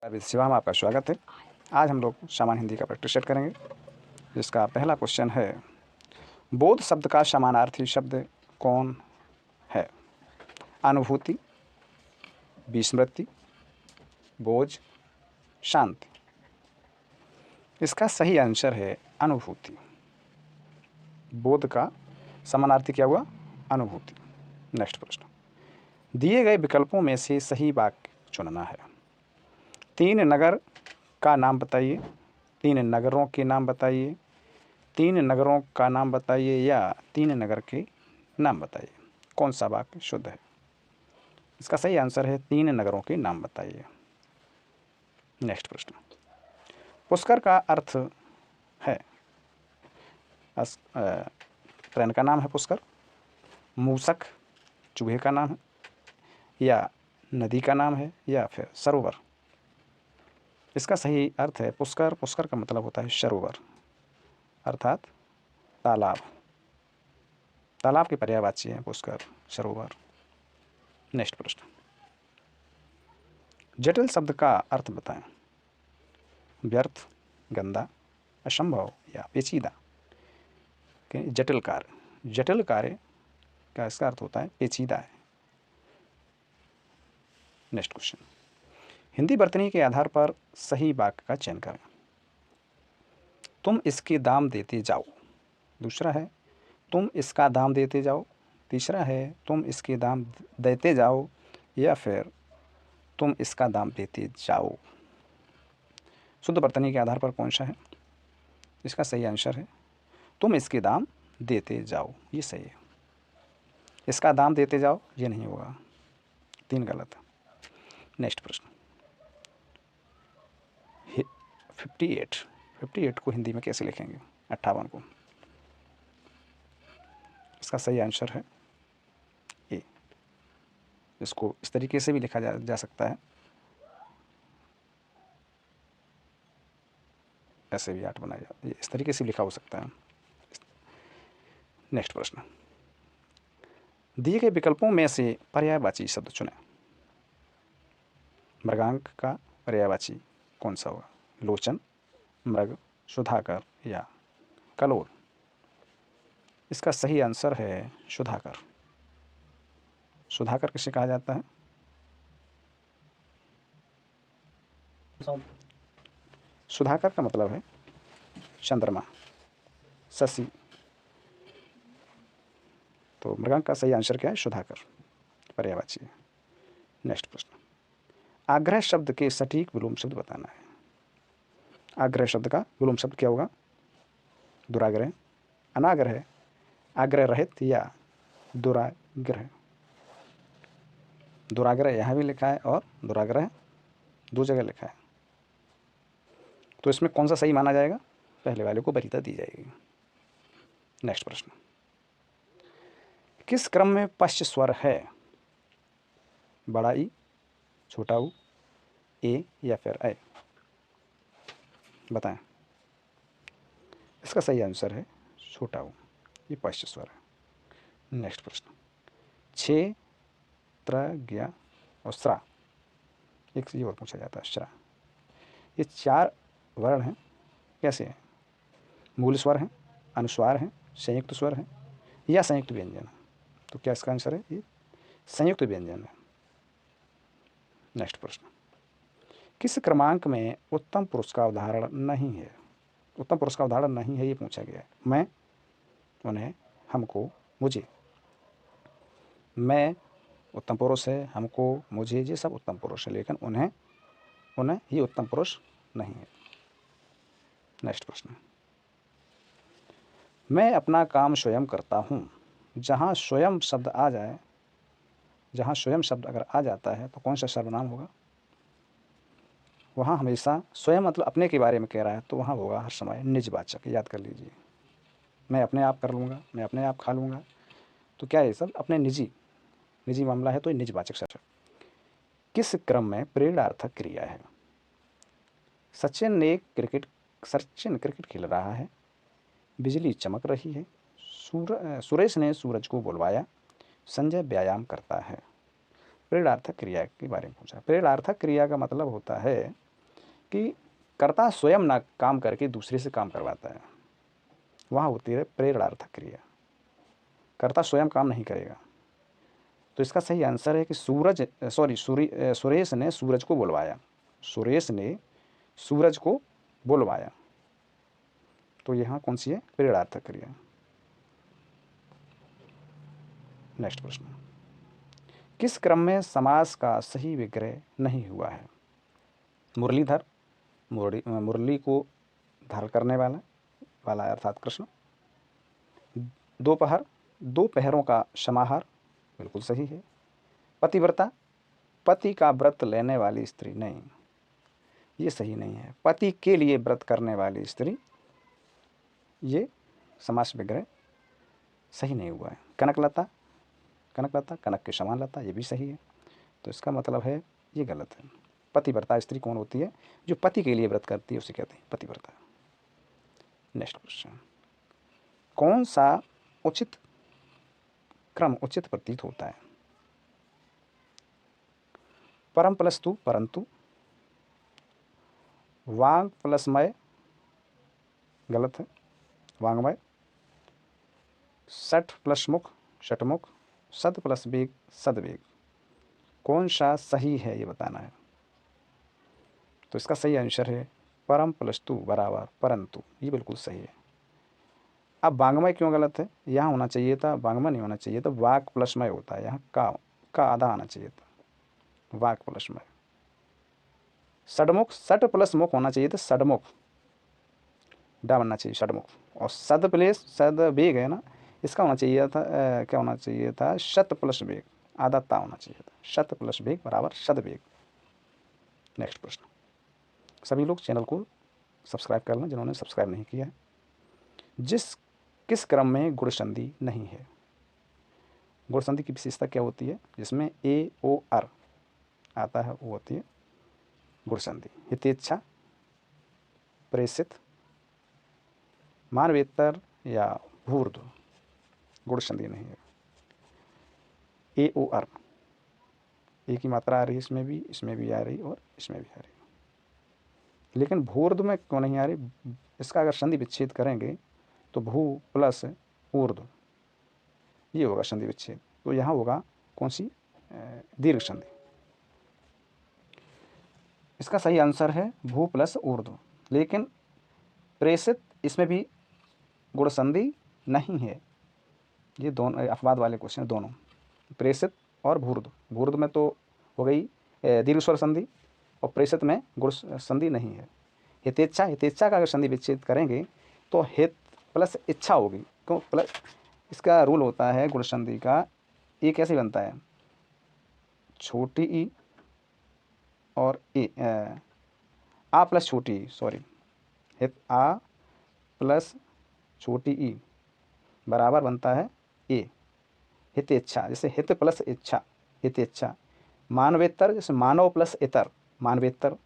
अभी सेवा में आपका स्वागत है। आज हम लोग सामान्य हिंदी का प्रैक्टिस सेट करेंगे, जिसका पहला क्वेश्चन है, बोध शब्द का समानार्थी शब्द कौन है? अनुभूति, विस्मृति, बोझ, शांति। इसका सही आंसर है अनुभूति। बोध का समानार्थी क्या हुआ? अनुभूति। नेक्स्ट प्रश्न, दिए गए विकल्पों में से सही वाक्य चुनना है। 3 नगर का नाम बताइए, 3 नगरों के नाम बताइए, 3 नगरों का नाम बताइए या 3 नगर के नाम बताइए। कौन सा वाक्य शुद्ध है? इसका सही आंसर है 3 नगरों के नाम बताइए। नेक्स्ट प्रश्न, पुष्कर का अर्थ है ट्रेन का नाम है पुष्कर, मूसक चूहे का नाम है, या नदी का नाम है, या फिर सरोवर। इसका सही अर्थ है पुष्कर। पुष्कर का मतलब होता है सरोवर, अर्थात तालाब। तालाब के पर्यायवाची हैं पुष्कर, सरोवर। नेक्स्ट प्रश्न, जटिल शब्द का अर्थ बताएं। व्यर्थ, गंदा, असंभव या पेचीदा। जटिल कार्य, जटिल कार्य का इसका अर्थ होता है पेचीदा है। नेक्स्ट क्वेश्चन, हिंदी वर्तनी के आधार पर सही वाक्य का चयन करें। तुम इसके दाम देते जाओ। दूसरा है, तुम इसका दाम देते जाओ। तीसरा है, तुम इसके दाम देते जाओ, या फिर तुम इसका दाम देते जाओ। शुद्ध वर्तनी के आधार पर कौन सा है? इसका सही आंसर है तुम इसके दाम देते जाओ, ये सही है। इसका दाम देते जाओ ये नहीं होगा, 3 गलत है। नेक्स्ट प्रश्न, 58 को हिंदी में कैसे लिखेंगे? 58 को। इसका सही आंसर है ए। इसको इस तरीके से भी लिखा जा सकता है, ऐसे भी 8 बनाया जा, इस तरीके से भी लिखा हो सकता है। नेक्स्ट प्रश्न, दिए गए विकल्पों में से पर्यायवाची शब्द चुनें। मृगांक का पर्यायवाची कौन सा होगा? लोचन, मृग, सुधाकर या कलोल। इसका सही आंसर है सुधाकर। सुधाकर किसे कहा जाता है? सुधाकर का मतलब है चंद्रमा, शशि। तो मृगांक का सही आंसर क्या है? सुधाकर, पर्यायवाची है। नेक्स्ट प्रश्न, आग्रह शब्द के सटीक विलोम शब्द बताना है। आग्रह शब्द का विलोम शब्द क्या होगा? दुराग्रह, अनाग्रह, आग्रह रहित या दुराग्रह। दुराग्रह यहाँ भी लिखा है और दुराग्रह 2 जगह लिखा है, तो इसमें कौन सा सही माना जाएगा? पहले वाले को वरीयता दी जाएगी। नेक्स्ट प्रश्न, किस क्रम में पश्च स्वर है? बड़ा ई, छोटा ऊ, ए या फिर ऐ। बताएं। इसका सही आंसर है छोटा ऊ, ये पश्च स्वर है। नेक्स्ट प्रश्न, छे, त्र, ज्ञ और स्रा, एक से ये और पूछा जाता है श्रा। ये 4 वर्ण हैं, कैसे हैं? मूल स्वर हैं, अनुस्वार हैं, संयुक्त स्वर हैं या संयुक्त व्यंजन है। तो क्या इसका आंसर है? ये संयुक्त व्यंजन है। नेक्स्ट प्रश्न, किस क्रमांक में उत्तम पुरुष का उदाहरण नहीं है? उत्तम पुरुष का उदाहरण नहीं है, ये पूछा गया है। मैं, उन्हें, हमको, मुझे। मैं उत्तम पुरुष है, हमको, मुझे, ये सब उत्तम पुरुष है, लेकिन उन्हें ये उत्तम पुरुष नहीं है। नेक्स्ट प्रश्न, मैं अपना काम स्वयं करता हूँ। जहाँ स्वयं शब्द आ जाए, जहाँ स्वयं शब्द अगर आ जाता है तो कौन सा सर्वनाम होगा? वहाँ हमेशा स्वयं मतलब अपने के बारे में कह रहा है, तो वहाँ होगा हर समय निजवाचक। याद कर लीजिए, मैं अपने आप कर लूँगा, मैं अपने आप खा लूँगा, तो क्या ये सब अपने निजी मामला है, तो ये निजवाचक शब्द। किस क्रम में प्रेरणार्थक क्रिया है? सचिन क्रिकेट खेल रहा है, बिजली चमक रही है, सुरेश ने सूरज को बुलवाया, संजय व्यायाम करता है। प्रेरणार्थक क्रिया के बारे में पूछा। प्रेरणार्थक क्रिया का मतलब होता है कि कर्ता स्वयं ना काम करके दूसरे से काम करवाता है, वहाँ होती है प्रेरणार्थक क्रिया। कर्ता स्वयं काम नहीं करेगा। तो इसका सही आंसर है कि सुरेश ने सूरज को बुलवाया। सुरेश ने सूरज को बुलवाया। तो यहाँ कौन सी है? प्रेरणार्थक क्रिया। नेक्स्ट प्रश्न, किस क्रम में समास का सही विग्रह नहीं हुआ है? मुरलीधर, मुरली को धर करने वाला वाला अर्थात कृष्ण। दोपहर, दो पहरों का समाहार, बिल्कुल सही है। पतिव्रता, पति का व्रत लेने वाली स्त्री, नहीं, ये सही नहीं है। पति के लिए व्रत करने वाली स्त्री, ये समास विग्रह सही नहीं हुआ है। कनकलता, कनकलता, कनक के समान लता, ये भी सही है। तो इसका मतलब है ये गलत है। पतिव्रता स्त्री कौन होती है? जो पति के लिए व्रत करती है उसे कहते हैं पतिव्रता। नेक्स्ट क्वेश्चन, कौन सा उचित क्रम उचित प्रतीत होता है? परम प्लस तु परंतु, वांग प्लस मय, गलत है, वांगमय। सठ प्लस मुख, षटमुख। सद प्लस वेग, सदवेग। कौन सा सही है ये बताना है। तो इसका सही आंसर है परम प्लस तु बराबर परंतु, ये बिल्कुल सही है। अब वांगमय क्यों गलत है? यहाँ होना चाहिए था, वांगमय नहीं होना चाहिए था, वाक प्लस मय होता है, यहाँ का आधा आना चाहिए था, वाक प्लस मय। षडमुख, सट प्लस मुख होना चाहिए था, षडमुख, डा बनना चाहिए षडमुख। और सद प्लस सद वेग है ना, इसका होना चाहिए था क्या होना चाहिए था? शत प्लस वेग, आधा ता होना चाहिए था। शत प्लस वेग बराबर शत वेग। नेक्स्ट प्रश्न, सभी लोग चैनल को सब्सक्राइब कर लें जिन्होंने सब्सक्राइब नहीं किया है। किस क्रम में गुण संधि नहीं है? गुण संधि की विशेषता क्या होती है? जिसमें ए ओ आर आता है वो होती है गुण संधि। हितेच्छा, प्रेषित, मानवेतर या भूर्ध, गुण संधि नहीं है। ए ओ आर, ए की मात्रा आ रही है, इसमें भी आ रही और इसमें भी आ रही, लेकिन भूर्ध में क्यों नहीं आ रही? इसका अगर संधि विच्छेद करेंगे तो भू प्लस ऊर्ध्व, ये होगा संधि विच्छेद। तो यहाँ होगा कौन सी? दीर्घ संधि। इसका सही आंसर है भू प्लस ऊर्ध्व। लेकिन प्रेषित, इसमें भी गुण संधि नहीं है। ये दोनों अपवाद वाले क्वेश्चन, दोनों प्रेषित और भूर्ध। भूर्ध में तो हो गई दीर्घ स्वर संधि और प्रेषित में गुण संधि नहीं है। हितेच्छा, हितेच्छा का अगर संधि विच्छेद करेंगे तो हित प्लस इच्छा होगी। क्यों प्लस? इसका रूल होता है गुण संधि का, ये कैसे बनता है? छोटी ई और ए, आ प्लस छोटी ई, सॉरी, हित आ प्लस छोटी ई बराबर बनता है ए, हितेच्छा। जैसे हित प्लस इच्छा, हितेच्छा। मानवेतर, जैसे मानव प्लस इतर, मानवेतर।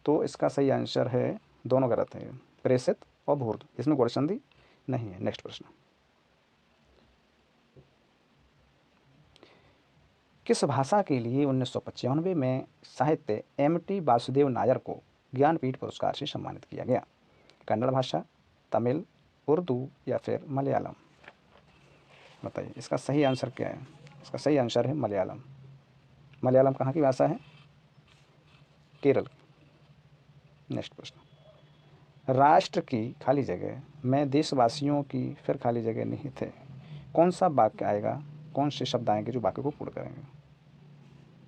तो इसका सही आंसर है, दोनों गलत है, प्रेषित और भूर्ध, इसमें गुण संधि नहीं है। नेक्स्ट प्रश्न, किस भाषा के लिए 1995 में साहित्य एम.टी. वासुदेव नायर को ज्ञानपीठ पुरस्कार से सम्मानित किया गया? कन्नड़ भाषा, तमिल, उर्दू या फिर मलयालम? बताइए इसका सही आंसर क्या है? इसका सही आंसर है मलयालम। मलयालम कहाँ की भाषा है? केरल। नेक्स्ट प्रश्न, राष्ट्र की खाली जगह में देशवासियों की फिर खाली जगह निहित है। कौन सा वाक्य आएगा, कौन से शब्द आएंगे जो वाक्य को पूर्ण करेंगे?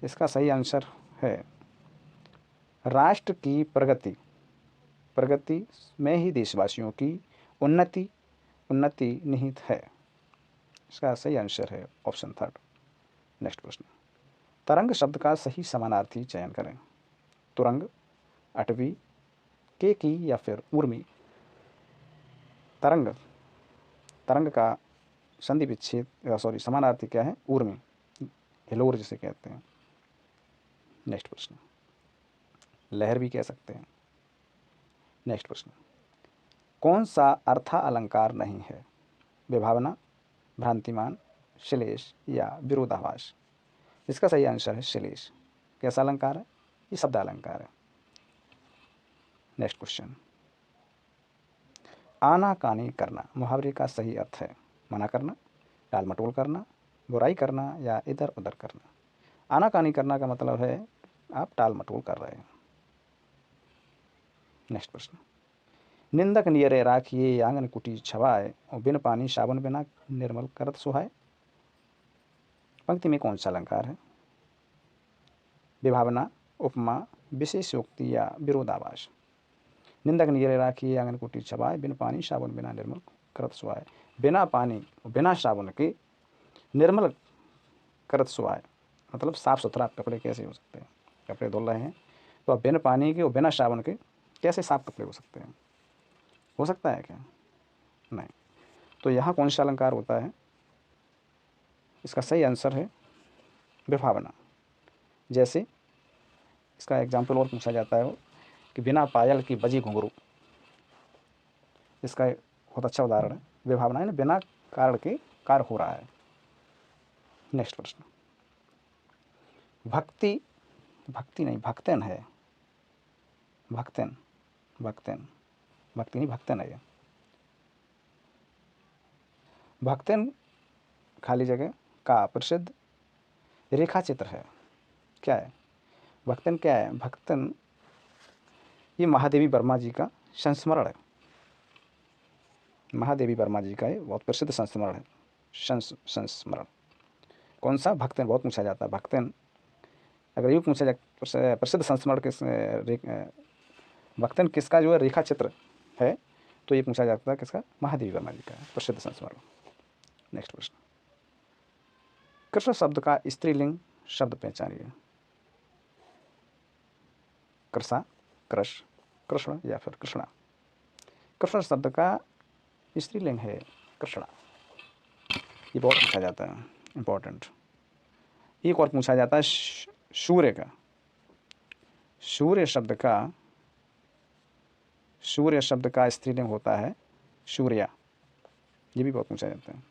इसका सही आंसर है राष्ट्र की प्रगति, प्रगति में ही देशवासियों की उन्नति, उन्नति निहित है। इसका सही आंसर है ऑप्शन थर्ड। नेक्स्ट प्रश्न, तरंग शब्द का सही समानार्थी चयन करें। तुरंग, अटवी, केकी या फिर उर्मी? तरंग, तरंग का संधि विच्छेद सॉरी समानार्थी क्या है? उर्मी, हिलोर जिसे कहते हैं। नेक्स्ट प्रश्न, लहर भी कह सकते हैं। नेक्स्ट प्रश्न, कौन सा अर्था अलंकार नहीं है? विभावना, भ्रांतिमान, श्लेष या विरोधाभास? इसका सही आंसर है श्लेष। कैसा अलंकार है? ये शब्द अलंकार है। नेक्स्ट क्वेश्चन, आनाकानी करना मुहावरे का सही अर्थ है मना करना, टाल मटोल करना, बुराई करना या इधर उधर करना। आनाकानी करना का मतलब है आप टाल मटोल कर रहे हैं। नेक्स्ट प्रश्न, निंदक नियरे राखिए आंगन कुटी छवाए और बिन पानी साबुन बिना निर्मल करत सुहाए। पंक्ति में कौन सा अलंकार है? विभावना, उपमा, विशेषोक्ति या विरोधाभास। निंदक नियरे राखिए आंगन कुटी छवाए बिन पानी साबुन बिना निर्मल करत सुहाए। बिना पानी और बिना साबुन के निर्मल करत सुहाए मतलब साफ़ सुथरा कपड़े कैसे हो सकते हैं? कपड़े धुल रहे हैं तो अब बिना पानी के और बिना साबुन के कैसे साफ कपड़े हो सकते हैं? हो सकता है क्या? नहीं। तो यहाँ कौन सा अलंकार होता है? इसका सही आंसर है विभावना। जैसे इसका एग्जाम्पल और पूछा जाता है कि बिना पायल की बजी घुंघरू। इसका बहुत अच्छा उदाहरण है। विभावना है ना, बिना कारण के कार्य हो रहा है। नेक्स्ट प्रश्न, भक्ति, भक्ति नहीं भक्तन है, भक्तन, भक्तन, भक्ति नहीं भक्तन है। भक्तन खाली जगह का प्रसिद्ध रेखा चित्र है। क्या है भक्तन? क्या है भक्तन? ये महादेवी वर्मा जी का संस्मरण है। महादेवी वर्मा जी का ये बहुत प्रसिद्ध संस्मरण है। संस्मरण कौन सा? भक्तन। बहुत पूछा जाता है भक्तन। अगर यूँ पूछा जाए प्रसिद्ध संस्मरण किस भक्तन किसका जो है रेखा चित्र है, तो ये पूछा जाता है किसका? महादेवी वर्मा जी का प्रसिद्ध संस्मरण। नेक्स्ट प्रश्न, कृष्ण शब्द का स्त्रीलिंग शब्द पहचानिए। कृषा, कृष, कृष्ण या फिर कृष्णा। कृष्ण शब्द का स्त्रीलिंग है कृष्णा। ये बहुत पूछा जाता है, इम्पोर्टेंट। एक और पूछा जाता है सूर्य का, सूर्य शब्द का स्त्रीलिंग होता है सूर्या। ये भी बहुत पूछा जाता है।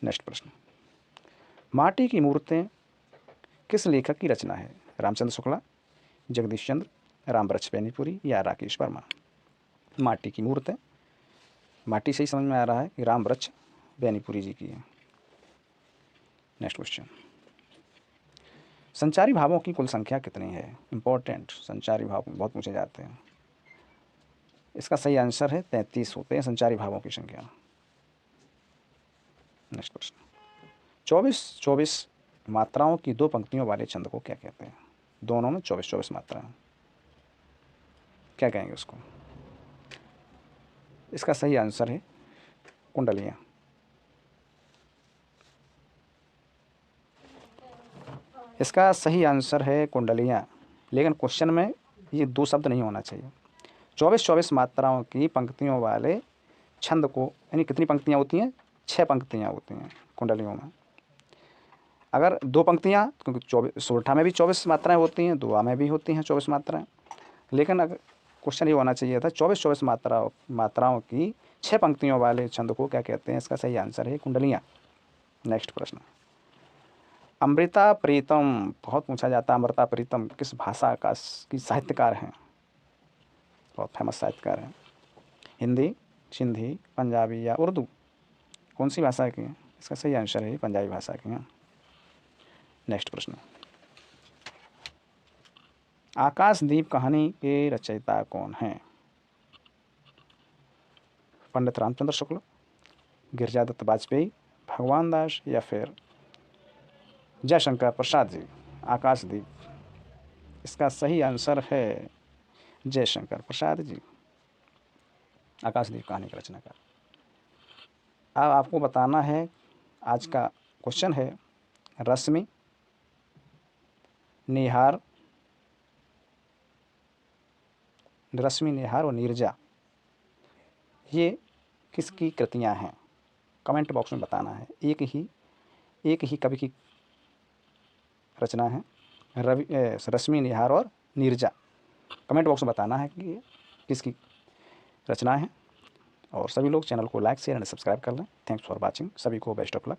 नेक्स्ट प्रश्न, माटी की मूर्तें किस लेखक की रचना है? रामचंद्र शुक्ला, जगदीश चंद्र, रामवृक्ष बेनीपुरी या राकेश वर्मा। माटी की मूर्तें, माटी से ही समझ में आ रहा है कि रामवृक्ष बेनीपुरी जी की है। नेक्स्ट क्वेश्चन, संचारी भावों की कुल संख्या कितनी है? इंपॉर्टेंट, संचारी भाव बहुत पूछे जाते हैं। इसका सही आंसर है 33 होते हैं संचारी भावों की संख्या। नेक्स्ट प्रश्न, 24 मात्राओं की दो पंक्तियों वाले छंद को क्या कहते हैं? दोनों में 24 मात्राएं, क्या कहेंगे उसको? इसका सही आंसर है कुंडलियाँ। इसका सही आंसर है कुंडलियाँ, लेकिन क्वेश्चन में ये दो शब्द नहीं होना चाहिए। 24 मात्राओं की पंक्तियों वाले छंद को, यानी कितनी पंक्तियाँ होती हैं? 6 पंक्तियाँ होती हैं कुंडलियों में। अगर 2 पंक्तियाँ, क्योंकि 24 सोरठा में भी 24 मात्राएं होती हैं, दुआ में भी होती हैं 24 मात्राएं, लेकिन अगर क्वेश्चन ये होना चाहिए था 24 मात्राओं की 6 पंक्तियों वाले छंद को क्या कहते हैं? इसका सही आंसर है कुंडलियाँ। नेक्स्ट प्रश्न, अमृता प्रीतम बहुत पूछा जाता है। अमृता प्रीतम किस भाषा का की साहित्यकार हैं? बहुत फेमस साहित्यकार हैं। हिंदी, सिंधी, पंजाबी या उर्दू? कौन सी भाषा की है? इसका सही आंसर है पंजाबी भाषा की हैं। नेक्स्ट प्रश्न, आकाशदीप कहानी के रचयिता कौन हैं? पंडित रामचंद्र शुक्ल, गिरिजादत्त वाजपेयी, भगवान दास या फिर जयशंकर प्रसाद जी। आकाशदीप, इसका सही आंसर है जयशंकर प्रसाद जी, आकाशदीप कहानी का रचनाकार। अब आपको बताना है, आज का क्वेश्चन है रश्मि, निहार, रश्मि, निहार और नीरजा ये किसकी कृतियां हैं? कमेंट बॉक्स में बताना है। एक ही कवि की रचना है रश्मि, निहार और नीरजा। कमेंट बॉक्स में बताना है कि ये किसकी रचना है। और सभी लोग चैनल को लाइक, शेयर एंड सब्सक्राइब कर लें। Thanks for watching. सभी को बेस्ट ऑफ लक।